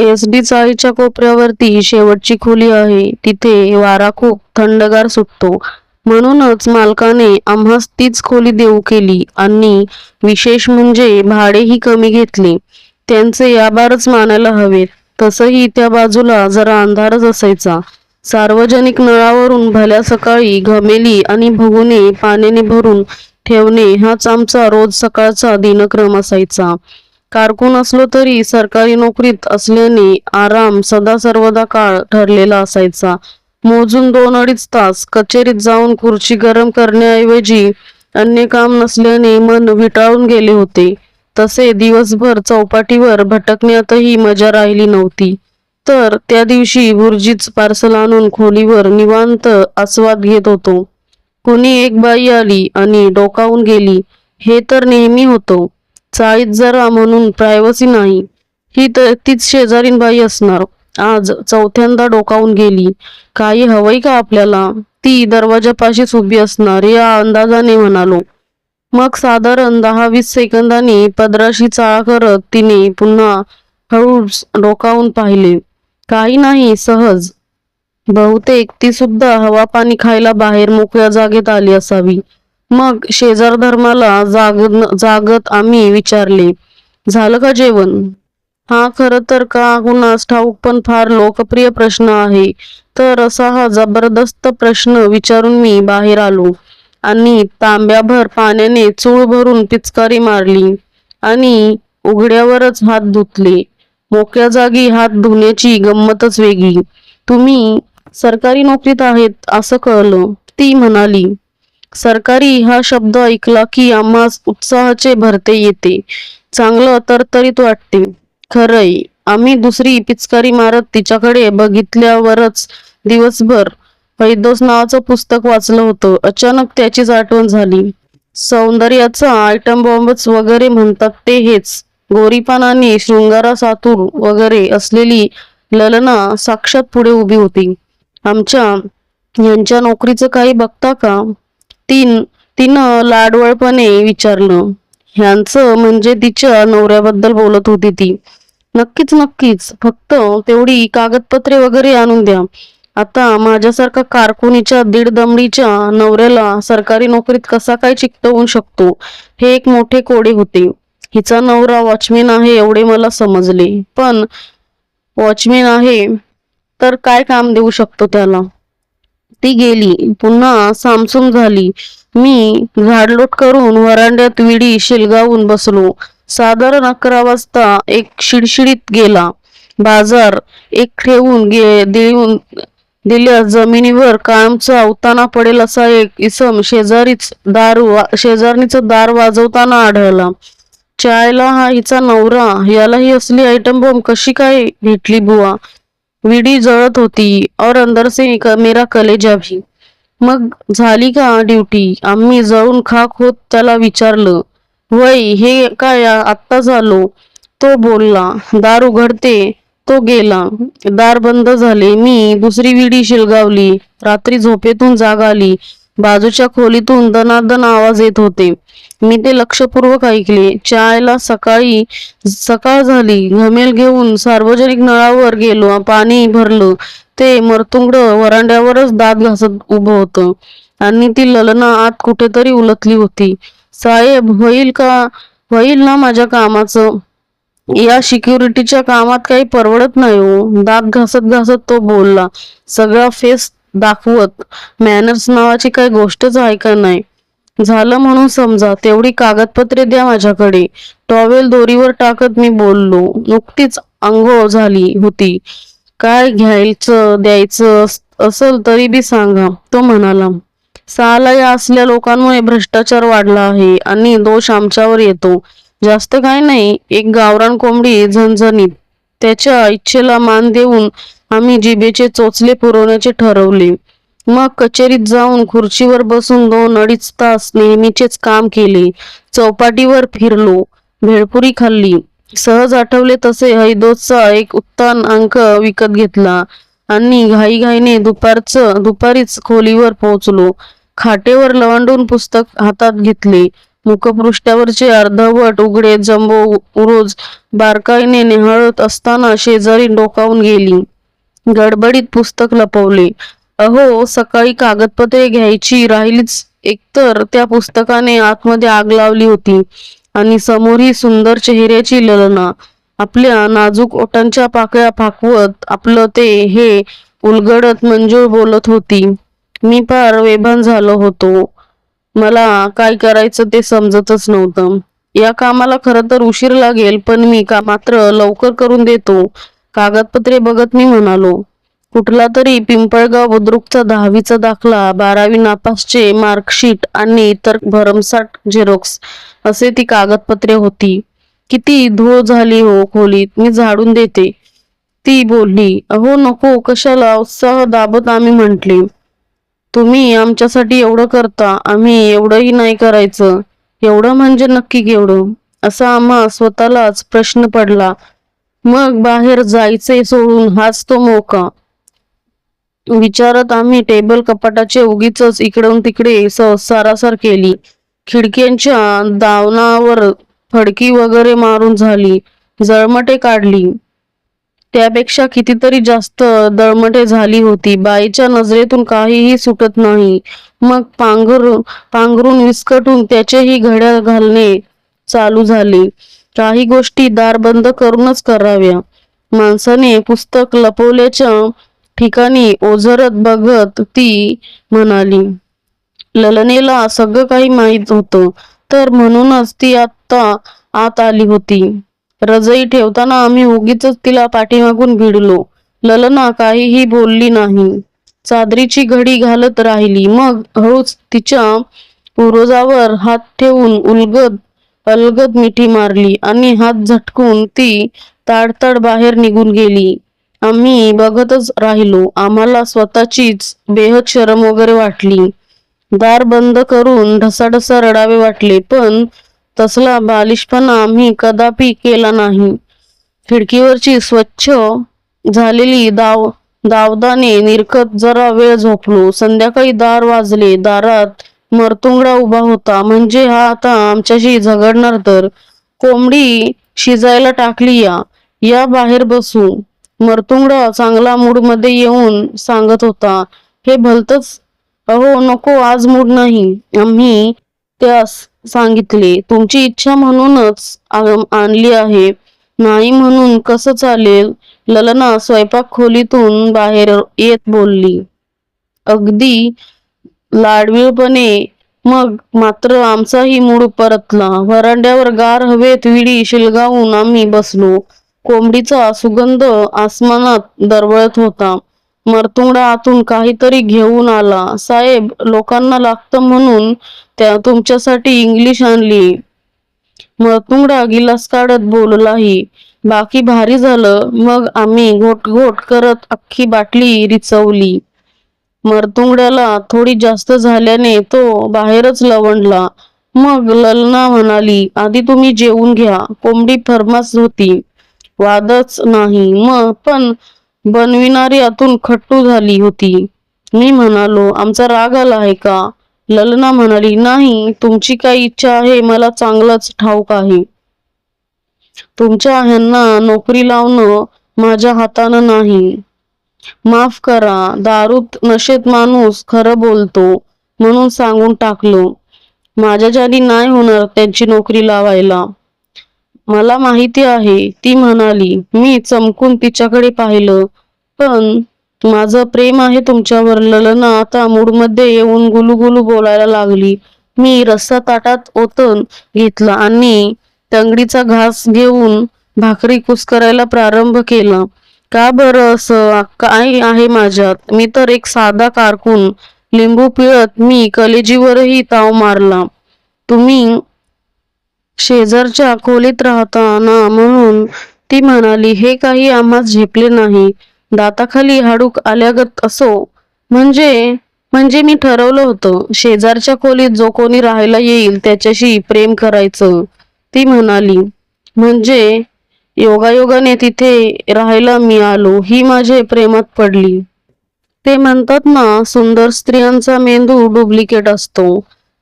SD चाळीच्या कोपऱ्यावरती शेवटची खोली आहे. तिथे वारा खूप थंडगार सुटतो. म्हणूनच मालकाने आम्हास तीच खोली देऊ केली आणि विशेष म्हणजे भाडेही कमी घेतले. त्यांचे आभारच मानायला हवेत. तसंही त्या बाजूला जरा अंधारच असायचा. सार्वजनिक नळावरून भल्या सकाळी घमेली आणि भगुने पाण्याने भरून ठेवणे हाच आमचा रोज सकाळचा दिनक्रम असायचा. कारकून असलो तरी सरकारी नोकरीत असल्याने आराम सदा सर्वदा काळ ठरलेला असायचा. मोजून 2-2.5 तास कचेरीत जाऊन खुर्ची गरम करण्याऐवजी अन्य काम नसल्याने मन विटाळून गेले होते. तसे दिवसभर चौपाटीवर भटकण्यातही मजा राहिली नव्हती. तर त्या दिवशी बुर्जीच पार्सल आणून खोलीवर निवांत आस्वाद घेत होतो. कुणी एक बाई आली आणि डोकावून गेली. हे तर नेहमी होतं. चाळीत जरा म्हणून प्रायव्हसी नाही. ही तर तीच शेजारीन बाई असणार. आज चौथ्यांदा डोकावून गेली. काही हवंय का आपल्याला? ती दरवाजापाशीच उभी असणार या अंदाजाने म्हणालो. मग साधारण 10-20 सेकंदांनी पदराशी चाळा करत तिने पुन्हा हळूच डोकावून पाहिले. काही नाही, सहज. बहुतेक ती सुद्धा हवा पाणी खायला बाहेर मोकळ्या जागेत आली असावी. मग शेजार धर्माला जागत आम्ही विचारले, झालं का जेवण? हा खरं तर का कुणास ठाऊक पण फार लोकप्रिय प्रश्न आहे. तर असा हा जबरदस्त प्रश्न विचारून मी बाहेर आलो आणि तांब्याभर पाण्याने चूळ भरून पिचकारी मारली आणि उघड्यावरच हात धुतले. मोकळ्या जागी हात धुण्याची गंमतच वेगळी. तुम्ही सरकारी नोकरीत आहेत असं कळलं, ती म्हणाली. सरकारी हा शब्द ऐकला की आम्हास उत्साहाचे भरते येते. चांगलं तरतरीत वाटते. खरंय, आम्ही दुसरी पिचकारी मारत तिच्याकडे बघितल्यावरच दिवसभर फैदोस नावाचं पुस्तक वाचलं होतं. अचानक त्याचीच आठवण झाली. सौंदर्याचा आयटम बॉम्बच वगैरे म्हणतात ते हेच. गोरीपानाने शृंगारासातूर वगैरे असलेली ललना साक्षात पुढे उभी होती. आमच्या यांच्या नोकरीचं काही बघता का? तिनं लाडवळपणे विचारलं. ह्यांचं म्हणजे तिच्या नवऱ्याबद्दल बोलत होती ती. नक्कीच नक्कीच, फक्त तेवढी कागदपत्रे वगैरे आणून द्या. आता माझ्यासारखा कारकुनीच्या दीडदमडीच्या नवऱ्याला सरकारी नोकरीत कसा काय चिकटवू शकतो, हे एक मोठे कोडे होते. हिचा नवरा वॉचमॅन आहे एवढे मला समजले, पण वॉचमॅन आहे तर काय काम देऊ शकतो त्याला? ती गेली. पुन्हा सामसूम झाली. मी झाडलोट करून वरांड्यात विडी शिलगावून बसलो. साधारण 11 वाजता एक शिडशिडीत गेला. बाजार एक ठेवून दिल्या जमिनीवर कायमचा अवताना पडेल असा एक इसम शेजारणीचं दार वाजवताना आढळला. चायला हा हिचा नवरा, याला ही असली आयटम बॉम्ब कशी काय भेटली बुवा? विडी जळत होती और अंदर से मेरा कलेजा भी. मग झाली का ड्युटी? आम्ही जळून खाक होत त्याला विचारलं. वय, हे काय आत्ता झालो, तो बोलला. दार उघडते. तो गेला. दार बंद झाले. मी दुसरी विडी शिलगावली. रात्री झोपेतून जाग आली. बाजूच्या खोलीतून दनादन आवाज येत होते. मी ते लक्षपूर्वक ऐकले. चायला सकाळ झाली. घमेल घेऊन सार्वजनिक नळावर गेलो. पाणी भरलं. ते मरतुंगड वरांड्यावरच दात घासत उभं होतं आणि ती ललना आत कुठेतरी उलटली होती. साहेब, होईल ना माझ्या कामाचं? या सिक्युरिटीच्या कामात काही परवडत नाही हो, दात घासत घासत तो बोलला. सगळा फेस दाखवत. मॅनर्स नावाची काही गोष्टच आहे का नाही? झालं म्हणून समजा. तेवढी कागदपत्रे द्या माझ्याकडे. टॉवेल दोरीवर टाकत मी बोललो. नुकतीच अंघोळ झाली होती. काय घ्यायचं द्यायचं असल तरी बी सांगा, तो म्हणाला. साला या असल्या लोकांमुळे भ्रष्टाचार वाढला आहे आणि दोष आमच्यावर येतो. जास्त काय नाही, एक गावरान कोंबडी झणझणीत. त्याच्या इच्छेला मान देऊन आम्ही जिभेचे चोचले पुरवण्याचे ठरवले. मग कचेरीत जाऊन खुर्चीवर बसून 2-2.5 तास नेहमीचेच काम केले. चौपाटीवर फिरलो. भेळपुरी खाल्ली. सहज आठवले तसे हैदोसचा एक उत्तान अंक विकत घेतला आणि घाईघाईने दुपारीच खोलीवर पोहोचलो. खाटेवर लवंडून पुस्तक हातात घेतले. मुखपृष्ठावरचे अर्धवट उघडे जंबो रोज बारकाईने निहाळत असताना शेजारी डोकावून गेली. गडबडीत पुस्तक लपवले. अहो, सकाळी कागदपत्रे घ्यायची राहिलीच. एकतर त्या पुस्तकाने आतमध्ये आग लावली होती आणि समोर ही सुंदर चेहऱ्याची ललना आपल्या नाजूक ओठांच्या पाकळ्या फाकवत आपलं ते हे उलगडत मंजूळ बोलत होती. मी फार बेभान झालो होतो. मला काय करायचं ते समजतच नव्हतं. या कामाला खरं तर उशीर लागेल, पण मी का मात्र लवकर करून देतो. कागदपत्रे बघत मी म्हणालो. कुठला तरी पिंपळगाव बुद्रुकचा 10वीचा दाखला, 12वी नापासचे मार्कशीट आणि इतर भरमसाठ झेरॉक्स असे ती कागदपत्रे होती. किती धूळ झाली हो खोलीत, मी झाडून देते, ती बोलली. अहो नको, कशाला, उत्साह दाबत आम्ही म्हटले. तुम्ही आमच्यासाठी एवढं करता, आम्ही एवढंही नाही करायचं. एवढं म्हणजे नक्की केवढं, असा आम्हा स्वतःलाच प्रश्न पडला. मग बाहेर जायचे सोडून हाच तो मौका विचारत आम्ही टेबल कपाटाचे उगीच इकडून तिकडे सारासार केली. खिडक्यांच्या दावणावर फडकी वगैरे मारून झाली. जळमटे काढली. त्यापेक्षा कितीतरी जास्त दळमटे झाली होती. बाईच्या नजरेतून काहीही सुटत नाही. मग पांघरून विस्कटून त्याचेही घड्याळ घालणे चालू झाले. काही गोष्टी दार बंद करूनच कराव्या. माणसाने पुस्तक लपवल्याच्या ठिकाणी ओझरत बघत ती म्हणाली. ललनेला सगळं काही माहीत होतं, तर म्हणूनच ती आता आत आली होती. रजई ठेवताना आम्ही उगीच तिला पाठीमागून भिडलो. ललना काहीही बोलली नाही. चादरीची घडी घालत राहिली. मग हळूच तिच्या उरोजावर हात ठेवून अलगद मिठी मारली आणि हात झटकून ती ताडताड बाहेर निघून गेली. आम्ही बघतच राहिलो. आम्हाला स्वतःचीच बेहद शरम वगैरे वाटली. दार बंद करून ढसाढसा रडावे वाटले, पण तसला बालिशपणा आम्ही कदापि केला नाही. खिडकीवरची स्वच्छ झालेली दावदाने निरखत जरा वेळ झोपलो. संध्याकाळी दार वाजले. दारात मरतुंगडा उभा होता. म्हणजे हा आता आमच्याशी झगडणार तर. कोंबडी शिजायला टाकली, या बाहेर बसू. मरतुंगडा चांगला मूडमध्ये येऊन सांगत होता. हे भलतच. अहो नको, आज मूड नाही. आम्ही त्यास सांगितले. तुमची इच्छा म्हणूनच आणली आहे, नाही म्हणून कसं चालेल. ललना स्वयंपाक खोलीतून बाहेर येत बोलली, अगदी लाडवीपणे. मग मात्र आमचाही मूड परतला. व्हरांड्यावर गार हवेत विडी शिलगावून आम्ही बसलो. कोंबडीचा सुगंध आसमानात दरवळत होता. मरतुंगडा आतून काहीतरी घेऊन आला. साहेब, लोकांना लागतं म्हणून तुमच्यासाठी इंग्लिश आणली. मरतुंगडा गिलास काढत बोललाही. बाकी भारी झालं. मग आम्ही घोट करत अख्खी बाटली रिचवली. मरतुंगड्याला थोडी जास्त झाल्याने तो बाहेरच लवंडला. मग ललना म्हणाली, आधी तुम्ही जेवून घ्या. कोंबडी थर्मास होती. वादच नाही. पण बनविणारी आतून खट्टू झाली होती. मी म्हणालो, आमचा राग आला आहे का? ललना म्हणाली, नाही, तुमची काय इच्छा आहे मला चांगलंच ठाऊक आहे. तुमच्या ह्यांना नोकरी लावणं माझ्या हातानं नाही. माफ करा, दारूत नशेत माणूस खरं बोलतो म्हणून सांगून टाकलं. माझ्याच्यानी नाही होणार त्यांची नोकरी लावायला. मला माहिती आहे, ती म्हणाली. मी चमकून तिच्याकडे पाहिलं. पण माझं प्रेम आहे तुमच्यावर. ललना आता मूडमध्ये येऊन गुलुगुलू बोलायला लागली. मी रस्सा ताटात ओतून घेतला आणि तंगडीचा घास घेऊन भाकरी कुस्करायला प्रारंभ केला. का बरं, असं काय आहे माझ्यात? मी तर एक साधा कारकून. लिंबू पिळत मी कलेजीवरही ताव मारला. तुम्ही शेजारच्या खोलीत राहता ना म्हणून, ती म्हणाली. हे काही आम्हास झेपले नाही. दाताखाली हाडूक आल्यागत असो. म्हणजे मी ठरवलं होतं, शेजारच्या खोलीत जो कोणी राहायला येईल त्याच्याशी प्रेम करायचं, ती म्हणाली. म्हणजे योगायोगाने तिथे राहायला मी आलो. ही माझे प्रेमात पडली. ते म्हणतात ना, सुंदर स्त्रियांचा मेंदू डुप्लिकेट असतो.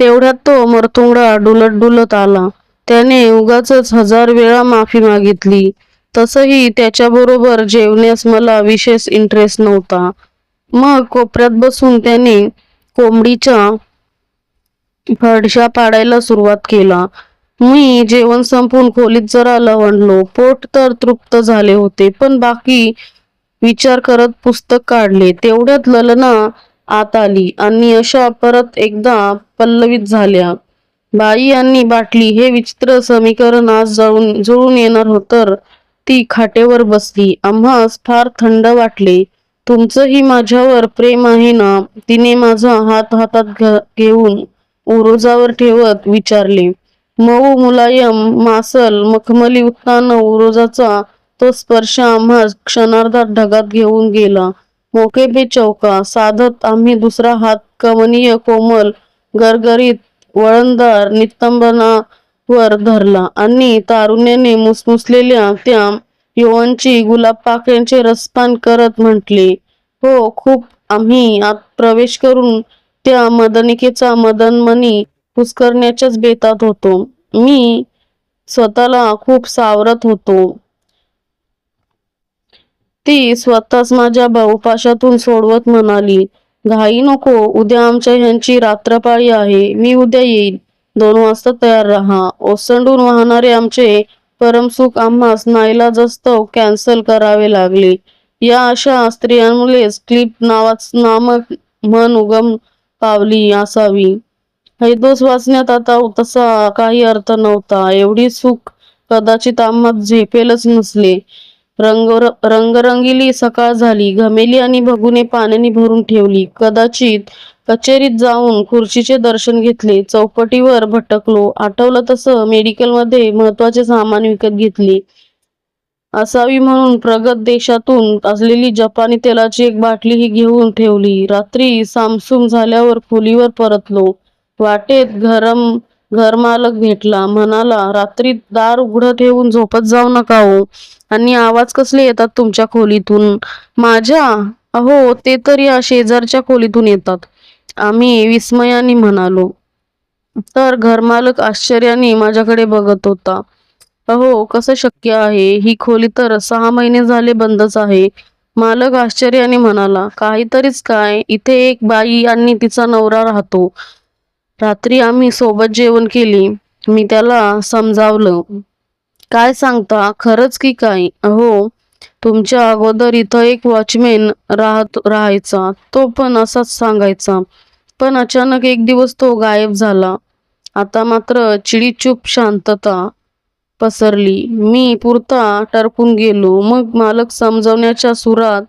तेवढ्यात तो मरतुंगडा डुलत डुलत आला. त्याने उगाचच 1000 वेळा माफी मागितली. तसंही त्याच्याबरोबर जेवण्यास मला विशेष इंटरेस्ट नव्हता. मग कोपऱ्यात बसून त्याने कोंबडीच्या फडशा पाडायला सुरुवात केला. मी जेवण संपून खोलीत जरा लवंडलो. पोट तर तृप्त झाले होते, पण बाकी विचार करत पुस्तक काढले. तेवढ्यात ललना आत आली आणि अशा परत एकदा पल्लवित झाल्या. बाई आणि बाटली हे विचित्र समीकरण आज जुळून येणार तर ती खाटेवर बसली. आम्हास फार थंड वाटले. तुमचंही माझ्यावर प्रेम आहे ना? तिने माझा हात हातात घेऊन उरोजावर ठेवत विचारले. मऊ मुलायम मासल मखमली उत्तान उरोजाचा तो स्पर्श आम्हास क्षणार्धात ढगात घेऊन गेला. मोके बे चौका साधत आम्ही दुसरा हात कमनीय कोमल गरगरीत वळणदार नितंबनावर धरला आणि तारुण्याने मुसमुसलेल्या त्या यौवनाची गुलाब पाकळ्यांचे रसपान करत म्हटले, हो खूप. आम्ही आत प्रवेश करून त्या मदनिकेचा मदनमणी पुस्करण्याच्याच बेतात होतो. मी स्वतःला खूप सावरत होतो. ती स्वतःच माझ्या बहुपाशातून सोडवत म्हणाली, घाई नको, उद्या आमच्या ह्यांची रात्रपाळी आहे. मी उद्या येईन. 2 वाजता तयार राहा. ओसंडून वाहणारे आमचे परमसुख आम्हास नाईलाजास्तव कॅन्सल करावे लागले. या अशा स्त्रियांमुळेच क्लिप नामक म्हण उगम पावली असावी. हैदोस वाचण्यात आता तसा काही अर्थ नव्हता. एवढी सुख कदाचित आम्हास झेपेलच नसले. रंगरंगिली सकाळ झाली. घमेली आणि भगुने पाण्याने भरून ठेवली. कदाचित कचेरीत जाऊन खुर्चीचे दर्शन घेतले. चौकटीवर भटकलो. आठवलं तसं मेडिकलमध्ये महत्वाचे सामान विकत घेतले असावी म्हणून प्रगत देशातून असलेली जपानी तेलाची एक बाटलीही घेऊन ठेवली. रात्री सामसूम झाल्यावर खोलीवर परतलो. वाटेत घरमालक भेटला. म्हणाला, रात्री दार उघडं ठेवून झोपत जाऊ नका हो. आणि आवाज कसले येतात तुमच्या खोलीतून? माझ्या? अहो, ते तर या शेजारच्या खोलीतून येतात. आम्ही विस्मयाने म्हणालो. तर घरमालक आश्चर्याने माझ्याकडे बघत होता. अहो, कसं शक्य आहे? ही खोली तर 6 महिने झाले बंदच आहे. मालक आश्चर्याने म्हणाला, काहीतरीच काय. इथे एक बाई आणि तिचा नवरा राहतो. रात्री आम्ही सोबत जेवण केले. मी त्याला समजावलं. काय सांगता, खरंच की काय? अहो, तुमच्या अगोदर इथं एक वॉचमॅन राहायचा. तो पण असाच सांगायचा. पण अचानक एक दिवस तो गायब झाला. आता मात्र चिडीचूप शांतता पसरली. मी पुरता टरकून गेलो. मग मालक समजवण्याच्या सुरात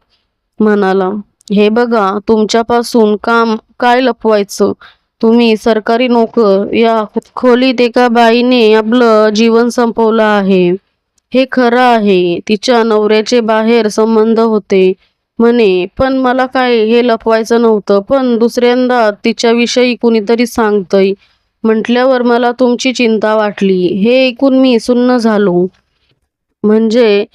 म्हणाला, हे बघा, तुमच्यापासून काम काय लपवायचं? तुम्ही सरकारी नोकर. या खोलीत एका बाईने आपलं जीवन संपवलं आहे. हे खरं आहे. तिच्या नवऱ्याचे बाहेर संबंध होते म्हणे, पण मला काय हे लपवायचं नव्हतं. पण दुसऱ्यांदा तिच्याविषयी कुणीतरी सांगतंय म्हटल्यावर मला तुमची चिंता वाटली. हे ऐकून मी सुन्न झालो. म्हणजे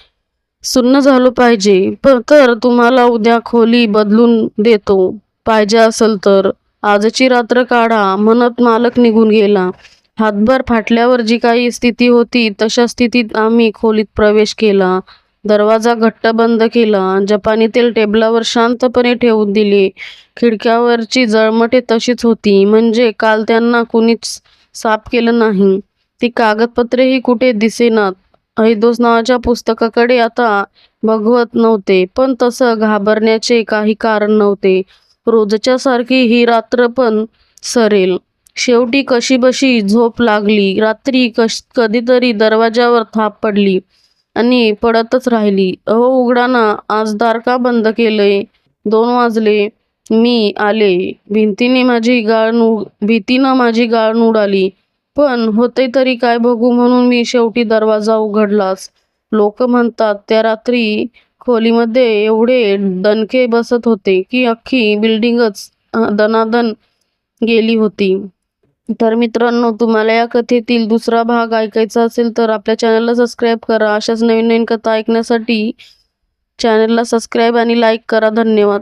सुन्न झालो पाहिजे. तर तुम्हाला उद्या खोली बदलून देतो. पाहिजे असेल तर आजची रात्र काढा, म्हणत मालक निघून गेला. हातभर फाटल्यावर जी काही स्थिती होती तशा स्थितीत आम्ही खोलीत प्रवेश केला. दरवाजा घट्ट बंद केला. जपानी तेल टेबलावर शांतपणे ठेवून दिले. खिडक्यावरची जळमटे तशीच होती, म्हणजे काल त्यांना कुणीच साफ केलं नाही. ती कागदपत्रेही कुठे दिसेनात. हैदोस नावाच्या पुस्तकाकडे आता बघवत नव्हते, पण तसं घाबरण्याचे काही कारण नव्हते. रोजच्या सारखी ही रात्र पण सरेल. शेवटी कशीबशी झोप लागली. रात्री कधीतरी दरवाजावर थाप पडली आणि पडतच राहिली. अहो, उघडा ना, आज दार का बंद केलंय? 2 वाजले. मी आले. भीतीनं माझी गाळ उडाली. पण होते तरी काय बघू म्हणून मी शेवटी दरवाजा उघडलाच. लोक म्हणतात त्या रात्री खोलीमध्ये एवढे दणके बसत होते की अख्खी बिल्डिंगच दनादन गेली होती. तर मित्रांनो, तुम्हाला या कथेतील दुसरा भाग ऐकायचा असेल तर आपल्या चॅनलला सबस्क्राईब करा. अशाच नवीन नवीन कथा ऐकण्यासाठी चॅनलला सबस्क्राईब आणि लाईक करा. धन्यवाद.